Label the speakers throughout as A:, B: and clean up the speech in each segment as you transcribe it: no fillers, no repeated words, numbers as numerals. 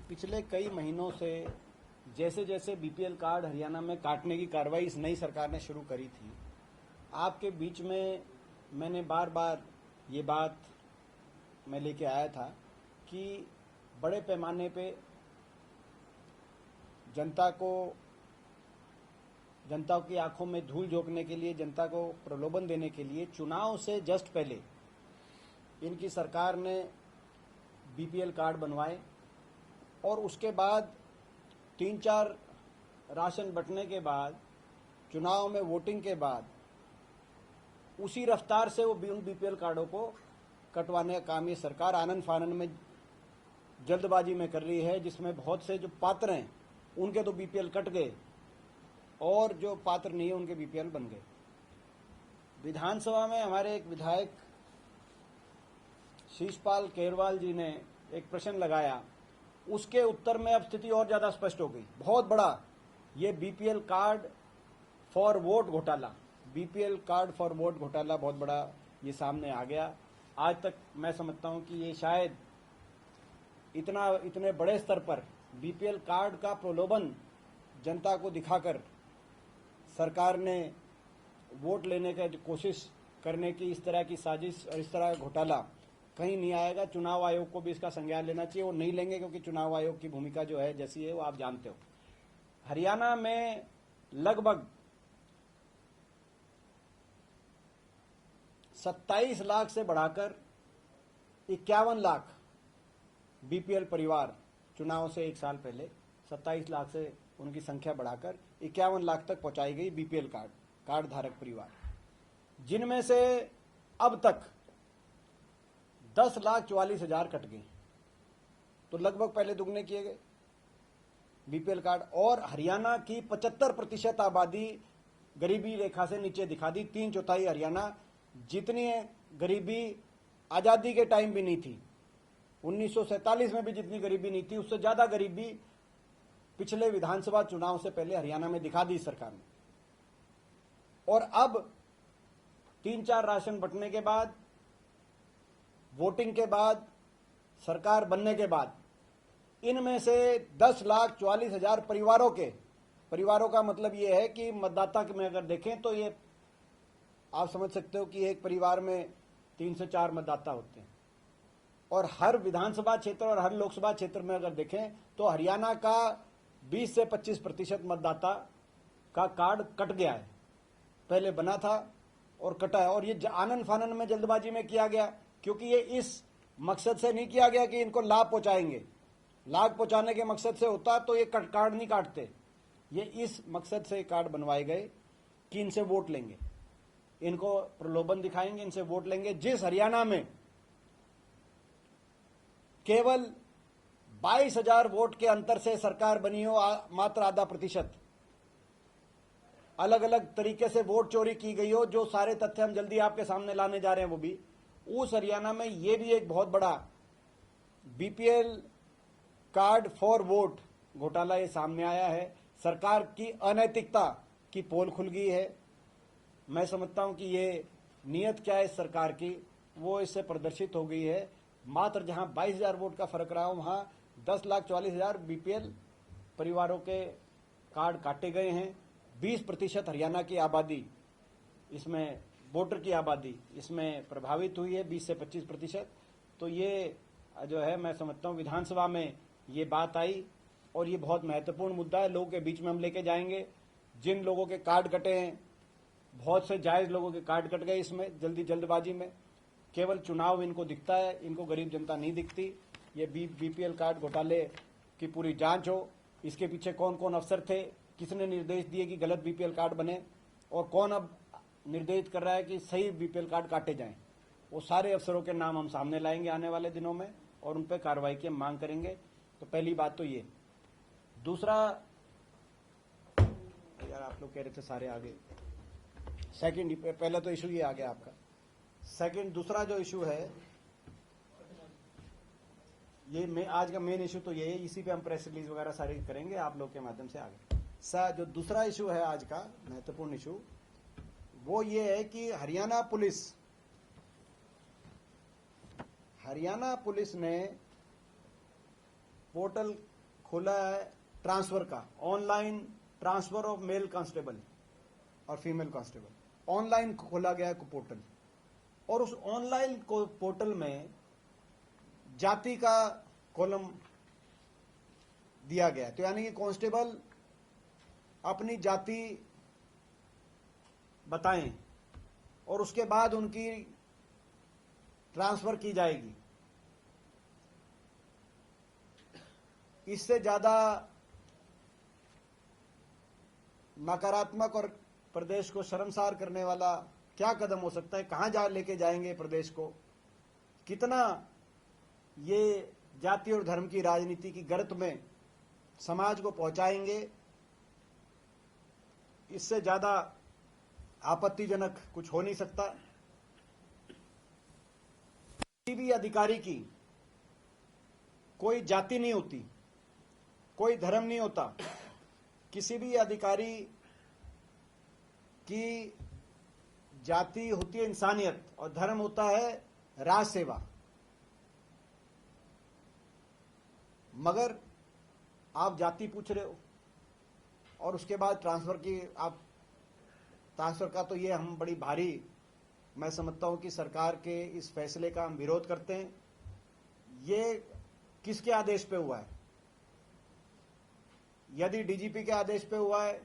A: पिछले कई महीनों से जैसे जैसे बीपीएल कार्ड हरियाणा में काटने की कार्रवाई इस नई सरकार ने शुरू करी थी, आपके बीच में मैंने बार बार ये बात मैं लेके आया था कि बड़े पैमाने पे जनता की आंखों में धूल झोंकने के लिए, जनता को प्रलोभन देने के लिए चुनाव से जस्ट पहले इनकी सरकार ने बीपीएल कार्ड बनवाए और उसके बाद 3-4 राशन बंटने के बाद, चुनाव में वोटिंग के बाद उसी रफ्तार से वो उन बीपीएल कार्डों को कटवाने का काम ये सरकार आनन फानन में जल्दबाजी में कर रही है, जिसमें बहुत से जो पात्र हैं उनके तो बीपीएल कट गए और जो पात्र नहीं है उनके बीपीएल बन गए। विधानसभा में हमारे एक विधायक शीशपाल केरवाल जी ने एक प्रश्न लगाया, उसके उत्तर में अब स्थिति और ज्यादा स्पष्ट हो गई। बहुत बड़ा ये बीपीएल कार्ड फॉर वोट घोटाला, बीपीएल कार्ड फॉर वोट घोटाला बहुत बड़ा ये सामने आ गया। आज तक मैं समझता हूं कि ये शायद इतने बड़े स्तर पर बीपीएल कार्ड का प्रलोभन जनता को दिखाकर सरकार ने वोट लेने का कोशिश करने की इस तरह की साजिश और इस तरह का घोटाला कहीं नहीं आएगा। चुनाव आयोग को भी इसका संज्ञान लेना चाहिए। वो नहीं लेंगे क्योंकि चुनाव आयोग की भूमिका जो है जैसी है वो आप जानते हो। हरियाणा में लगभग 27 लाख से बढ़ाकर 51 लाख बीपीएल परिवार चुनाव से एक साल पहले 27 लाख से उनकी संख्या बढ़ाकर 51 लाख तक पहुंचाई गई बीपीएल कार्ड धारक परिवार, जिनमें से अब तक 10,44,000 कट गए। तो लगभग पहले दुगने किए गए बीपीएल कार्ड। और हरियाणा की 75% आबादी गरीबी रेखा से नीचे दिखा दी। 3/4 हरियाणा, जितनी गरीबी आजादी के टाइम भी नहीं थी, 1947 में भी जितनी गरीबी नहीं थी, उससे ज्यादा गरीबी पिछले विधानसभा चुनाव से पहले हरियाणा में दिखा दी सरकार ने। और अब 3-4 राशन बंटने के बाद, वोटिंग के बाद, सरकार बनने के बाद, इनमें से 10,44,000 परिवारों का मतलब यह है कि मतदाता में अगर देखें तो ये आप समझ सकते हो कि एक परिवार में 3 से 4 मतदाता होते हैं। और हर विधानसभा क्षेत्र और हर लोकसभा क्षेत्र में अगर देखें तो हरियाणा का 20 से 25% मतदाता का कार्ड कट गया है। पहले बना था और कटा है। और ये आनन फानन में जल्दबाजी में किया गया, क्योंकि ये इस मकसद से नहीं किया गया कि इनको लाभ पहुंचाएंगे। लाभ पहुंचाने के मकसद से होता तो ये कार्ड नहीं काटते। ये इस मकसद से कार्ड बनवाए गए कि इनसे वोट लेंगे, इनको प्रलोभन दिखाएंगे, इनसे वोट लेंगे। जिस हरियाणा में केवल 22,000 वोट के अंतर से सरकार बनी हो, मात्र आधा प्रतिशत, अलग अलग तरीके से वोट चोरी की गई हो, जो सारे तथ्य हम जल्दी आपके सामने लाने जा रहे हैं, वो भी उस हरियाणा में ये भी एक बहुत बड़ा बीपीएल कार्ड फॉर वोट घोटाला ये सामने आया है। सरकार की अनैतिकता की पोल खुल गई है। मैं समझता हूं कि ये नीयत क्या है इस सरकार की, वो इससे प्रदर्शित हो गई है। मात्र जहां 22,000 वोट का फर्क रहा, वहां 10,44,000 बीपीएल परिवारों के कार्ड काटे गए हैं। 20% हरियाणा की आबादी, इसमें वोटर की आबादी इसमें प्रभावित हुई है, 20 से 25%। तो ये जो है मैं समझता हूं विधानसभा में ये बात आई और ये बहुत महत्वपूर्ण मुद्दा है। लोगों के बीच में हम लेके जाएंगे। जिन लोगों के कार्ड कटे हैं, बहुत से जायज लोगों के कार्ड कट गए इसमें जल्दबाजी में। केवल चुनाव इनको दिखता है, इनको गरीब जनता नहीं दिखती। ये बीपीएल कार्ड घोटाले की पूरी जांच हो, इसके पीछे कौन कौन अफसर थे, किसने निर्देश दिए कि गलत बीपीएल कार्ड बने, और कौन अब निर्देशित कर रहा है कि सही बीपीएल कार्ड काटे जाएं। वो सारे अफसरों के नाम हम सामने लाएंगे आने वाले दिनों में और उन पर कार्रवाई की मांग करेंगे। तो पहली बात तो ये। दूसरा, यार आप लोग कह रहे थे सारे आगे, सेकंड, पहला तो इशू ये आ गया आपका। सेकंड, दूसरा जो इशू है ये आज का मेन इशू तो ये है, इसी पे हम प्रेस रिलीज वगैरह सारी करेंगे आप लोग के माध्यम से आगे। जो दूसरा इशू है आज का महत्वपूर्ण इशू, वो ये है कि हरियाणा पुलिस ने पोर्टल खोला है ट्रांसफर का, online transfer of male constable और फीमेल कांस्टेबल। ऑनलाइन खोला गया है पोर्टल, और उस ऑनलाइन पोर्टल में जाति का कॉलम दिया गया है। तो यानी कि कांस्टेबल अपनी जाति बताएं और उसके बाद उनकी ट्रांसफर की जाएगी। इससे ज्यादा नकारात्मक और प्रदेश को शर्मसार करने वाला क्या कदम हो सकता है? कहां जा लेके जाएंगे प्रदेश को? कितना ये जाति और धर्म की राजनीति की गर्त में समाज को पहुंचाएंगे? इससे ज्यादा आपत्तिजनक कुछ हो नहीं सकता। किसी भी अधिकारी की कोई जाति नहीं होती, कोई धर्म नहीं होता। किसी भी अधिकारी की जाति होती है इंसानियत, और धर्म होता है राज सेवा। मगर आप जाति पूछ रहे हो और उसके बाद ट्रांसफर की आप ट्रांसफर का, तो ये हम बड़ी भारी, मैं समझता हूं कि सरकार के इस फैसले का हम विरोध करते हैं। ये किसके आदेश पे हुआ है? यदि डीजीपी के आदेश पे हुआ है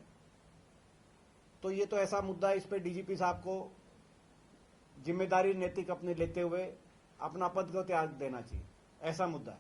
A: तो ये तो ऐसा मुद्दा है, इस पे डीजीपी साहब को जिम्मेदारी नैतिक अपने लेते हुए अपना पद को त्याग देना चाहिए, ऐसा मुद्दा है।